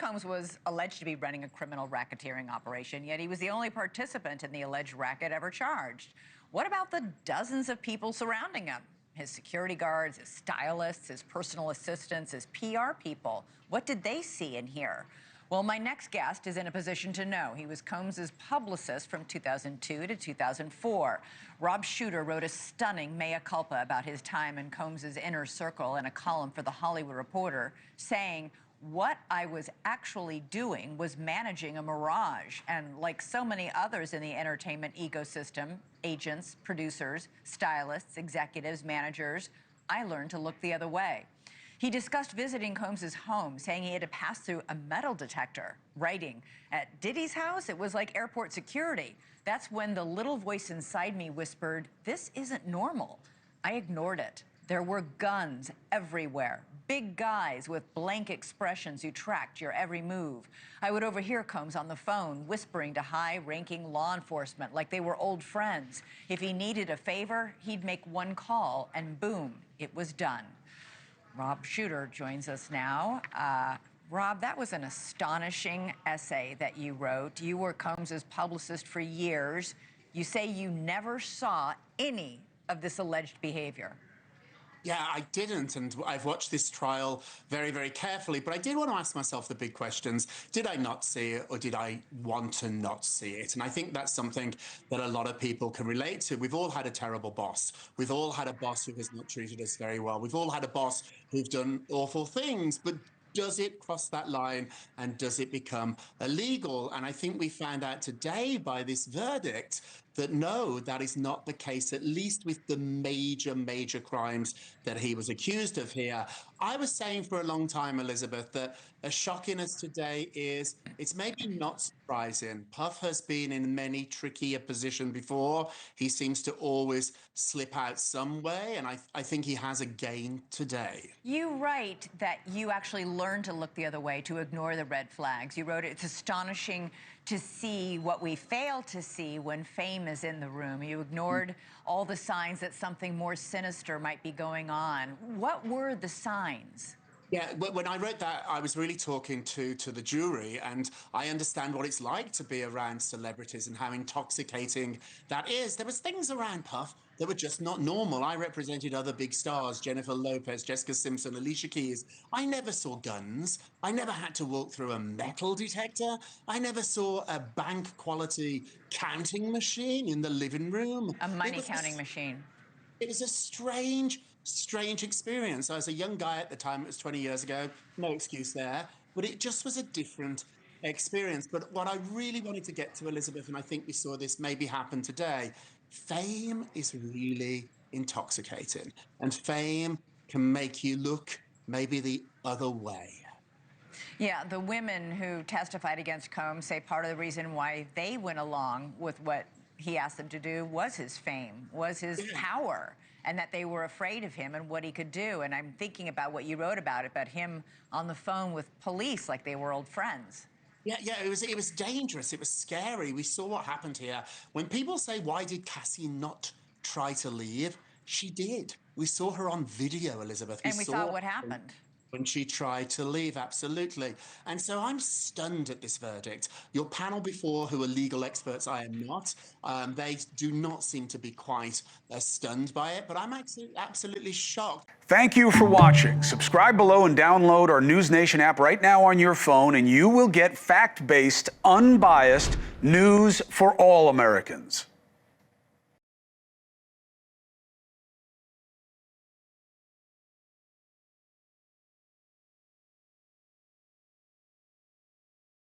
Combs was alleged to be running a criminal racketeering operation, yet he was the only participant in the alleged racket ever charged. What about the dozens of people surrounding him? His security guards, his stylists, his personal assistants, his PR people. What did they see and hear? Well, my next guest is in a position to know. He was Combs's publicist from 2002 to 2004. Rob Shooter wrote a stunning mea culpa about his time in Combs's inner circle in a column for The Hollywood Reporter, saying, "What I was actually doing was managing a mirage. And like so many others in the entertainment ecosystem, agents, producers, stylists, executives, managers, I learned to look the other way." He discussed visiting Combs's home, saying he had to pass through a metal detector, writing, "At Diddy's house, it was like airport security. That's when the little voice inside me whispered, 'This isn't normal.' I ignored it. There were guns everywhere, big guys with blank expressions who tracked your every move. I would overhear Combs on the phone whispering to high-ranking law enforcement like they were old friends. If he needed a favor, he'd make one call, and boom, it was done." Rob Shooter joins us now. Rob, that was an astonishing essay that you wrote. You were Combs's publicist for years. You say you never saw any of this alleged behavior. Yeah, I didn't, and I've watched this trial very, very carefully, but I did want to ask myself the big questions. Did I not see it, or did I want to not see it? And I think that's something that a lot of people can relate to. We've all had a terrible boss. We've all had a boss who has not treated us very well. We've all had a boss who's done awful things, but does it cross that line, and does it become illegal? And I think we found out today by this verdict that no, that is not the case, at least with the major crimes that he was accused of here. I was saying for a long time, Elizabeth, that as shocking as today is, it's maybe not surprising. Puff has been in many trickier positions before. He seems to always slip out some way, and I think he has again today. You write that you actually learned to look the other way, to ignore the red flags. You wrote, "It's astonishing to see what we fail to see when fame is in the room." You ignored all the signs that something more sinister might be going on. What were the signs? Yeah, when I wrote that, I was really talking to the jury, and I understand what it's like to be around celebrities and how intoxicating that is. There was things around Puff that were just not normal. I represented other big stars, Jennifer Lopez, Jessica Simpson, Alicia Keys. I never saw guns. I never had to walk through a metal detector. I never saw a bank quality counting machine in the living room. A money counting machine. It was a strange experience. I was a young guy at the time. It was 20 years ago. No excuse there. But it just was a different experience. But what I really wanted to get to, Elizabeth, and I think we saw this maybe happen today, fame is really intoxicating. And fame can make you look maybe the other way. Yeah, the women who testified against Combs say part of the reason why they went along with what he asked them to do was his fame, was his power, and that they were afraid of him and what he could do. And I'm thinking about what you wrote about him on the phone with police like they were old friends. Yeah, it was dangerous. It was scary. We saw what happened here. When people say, why did Cassie not try to leave? She did. We saw her on video, Elizabeth. And we saw what happened. When she tried to leave, absolutely. And so I'm stunned at this verdict. Your panel before, who are legal experts, I am not. They do not seem to be quite as stunned by it, but I'm actually absolutely shocked. Thank you for watching. Subscribe below and download our NewsNation app right now on your phone, and you will get fact-based, unbiased news for all Americans.